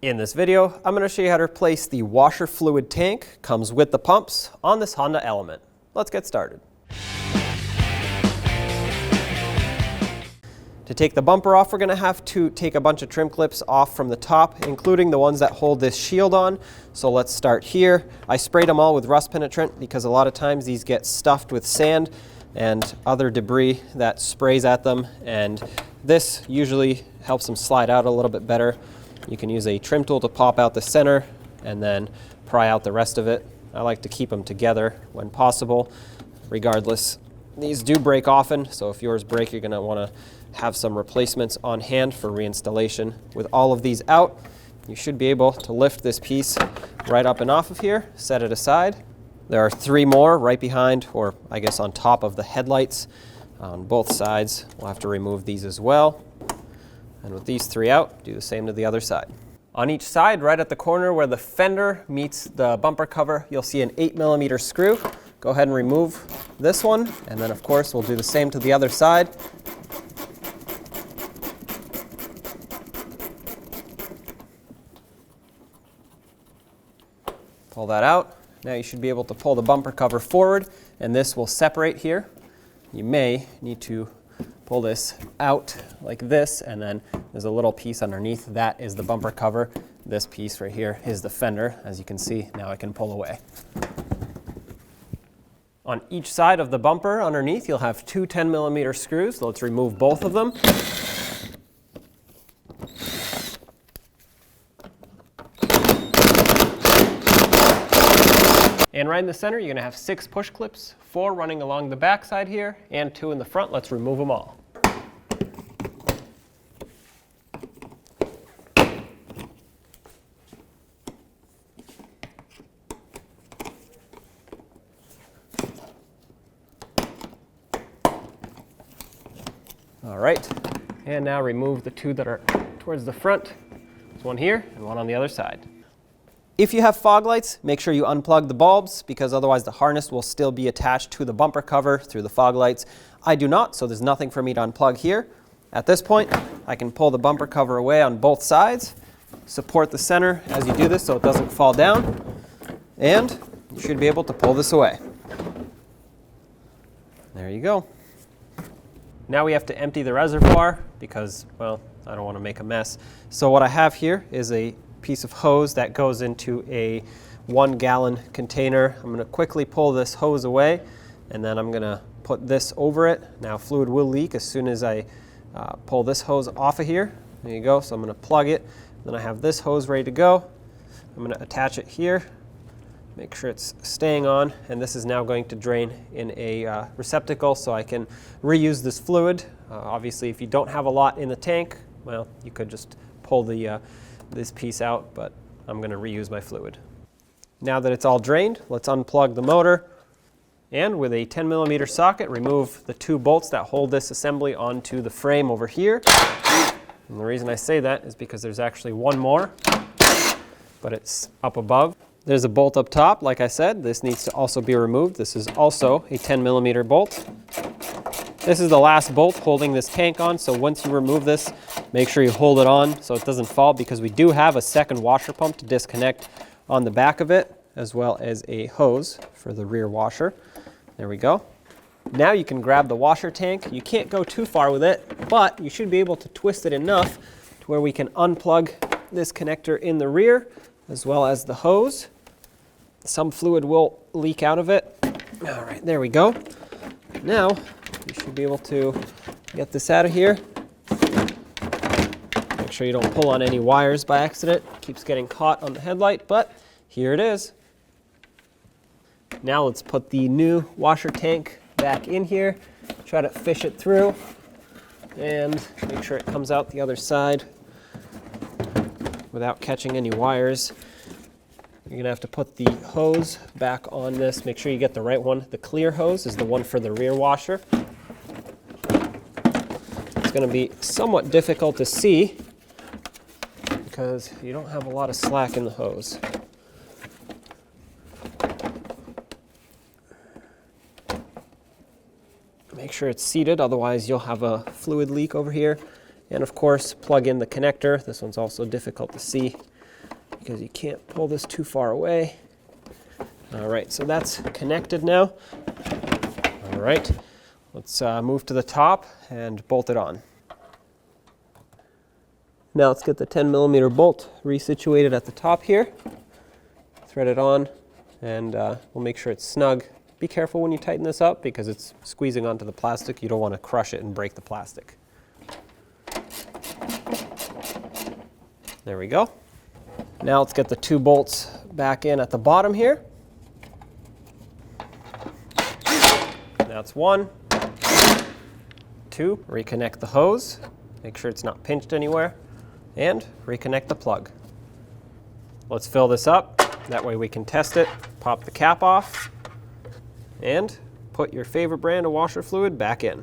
In this video, I'm going to show you how to replace the washer fluid tank, comes with the pumps, on this Honda Element. Let's get started. To take the bumper off, we're going to have to take a bunch of trim clips off from the top, including the ones that hold this shield on. So let's start here. I sprayed them all with rust penetrant because a lot of times these get stuffed with sand and other debris that sprays at them, and this usually helps them slide out a little bit better. You can use a trim tool to pop out the center and then pry out the rest of it. I like to keep them together when possible. Regardless, these do break often, so if yours break, you're going to want to have some replacements on hand for reinstallation. With all of these out, you should be able to lift this piece right up and off of here, set it aside. There are 3 more right behind, or I guess on top of the headlights on both sides. We'll have to remove these as well. And with these 3 out, do the same to the other side. On each side, right at the corner where the fender meets the bumper cover, you'll see an 8mm screw. Go ahead and remove this one, and then of course we'll do the same to the other side. Pull that out. Now you should be able to pull the bumper cover forward, and this will separate here. You may need to pull this out like this, and then there's a little piece underneath. That is the bumper cover. This piece right here is the fender. As you can see, now I can pull away. On each side of the bumper underneath, you'll have 2 10mm screws. Let's remove both of them. And right in the center, you're going to have 6 push clips, 4 running along the back side here, and 2 in the front. Let's remove them all. All right, and now remove the 2 that are towards the front. There's one here and one on the other side. If you have fog lights, make sure you unplug the bulbs, because otherwise the harness will still be attached to the bumper cover through the fog lights. I do not, so there's nothing for me to unplug here. At this point, I can pull the bumper cover away on both sides, support the center as you do this so it doesn't fall down, and you should be able to pull this away. There you go. Now we have to empty the reservoir because, well, I don't want to make a mess. So what I have here is a piece of hose that goes into a 1-gallon container. I'm going to quickly pull this hose away, and then I'm going to put this over it. Now fluid will leak as soon as I pull this hose off of here. There you go. So I'm going to plug it. Then I have this hose ready to go. I'm going to attach it here, make sure it's staying on, and this is now going to drain in a receptacle so I can reuse this fluid. Obviously, if you don't have a lot in the tank, well, you could just pull this piece out, but I'm going to reuse my fluid. Now that it's all drained, let's unplug the motor, and with a 10mm socket, remove the 2 bolts that hold this assembly onto the frame over here. And the reason I say that is because there's actually one more, but it's up above. There's a bolt up top, like I said. This needs to also be removed. This is also a 10mm bolt. This is the last bolt holding this tank on, so once you remove this, make sure you hold it on so it doesn't fall, because we do have a second washer pump to disconnect on the back of it, as well as a hose for the rear washer. There we go. Now you can grab the washer tank. You can't go too far with it, but you should be able to twist it enough to where we can unplug this connector in the rear, as well as the hose. Some fluid will leak out of it. All right, there we go. Now, you should be able to get this out of here. Make sure you don't pull on any wires by accident. It keeps getting caught on the headlight, but here it is. Now let's put the new washer tank back in here. Try to fish it through and make sure it comes out the other side without catching any wires. You're going to have to put the hose back on this. Make sure you get the right one. The clear hose is the one for the rear washer. It's going to be somewhat difficult to see because you don't have a lot of slack in the hose. Make sure it's seated, otherwise you'll have a fluid leak over here. And of course, plug in the connector. This one's also difficult to see. because you can't pull this too far away. All right, so that's connected now. All right, let's move to the top and bolt it on. Now let's get the 10mm bolt resituated at the top here. Thread it on, and we'll make sure it's snug. Be careful when you tighten this up because it's squeezing onto the plastic. You don't want to crush it and break the plastic. There we go. Now let's get the 2 bolts back in at the bottom here. That's 1. 2, reconnect the hose. Make sure it's not pinched anywhere. And reconnect the plug. Let's fill this up. That way we can test it. Pop the cap off. And put your favorite brand of washer fluid back in.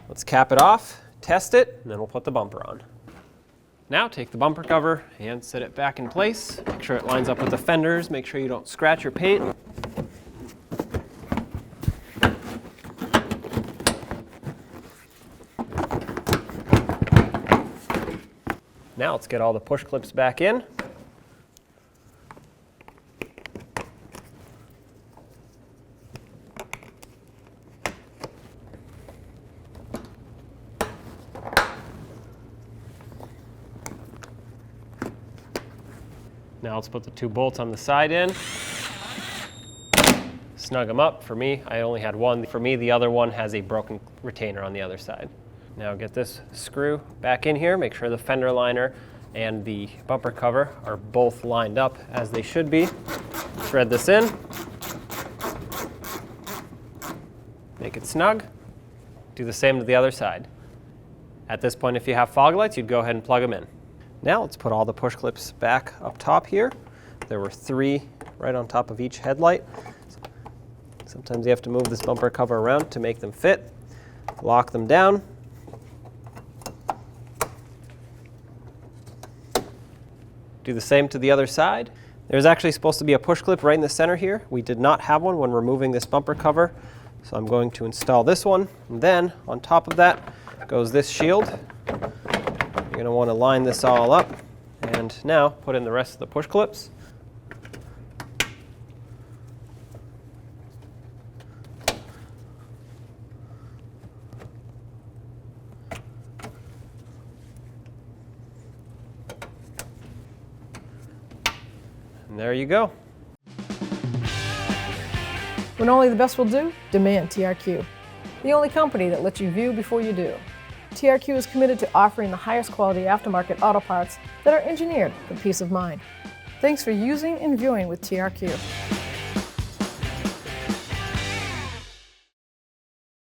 Let's cap it off, test it, and then we'll put the bumper on. Now take the bumper cover and set it back in place. Make sure it lines up with the fenders. Make sure you don't scratch your paint. Now let's get all the push clips back in. Now let's put the 2 bolts on the side in. Snug them up. For me, I only had 1. For me, the other one has a broken retainer on the other side. Now get this screw back in here. Make sure the fender liner and the bumper cover are both lined up as they should be. Thread this in. Make it snug. Do the same to the other side. At this point, if you have fog lights, you'd go ahead and plug them in. Now let's put all the push clips back up top here. There were 3 right on top of each headlight. Sometimes you have to move this bumper cover around to make them fit. Lock them down. Do the same to the other side. There's actually supposed to be a push clip right in the center here. We did not have one when removing this bumper cover, so I'm going to install this one. And then on top of that goes this shield. You're going to want to line this all up, and now put in the rest of the push clips. And there you go. When only the best will do, demand TRQ. The only company that lets you view before you do. TRQ is committed to offering the highest quality aftermarket auto parts that are engineered for peace of mind. Thanks for using and viewing with TRQ.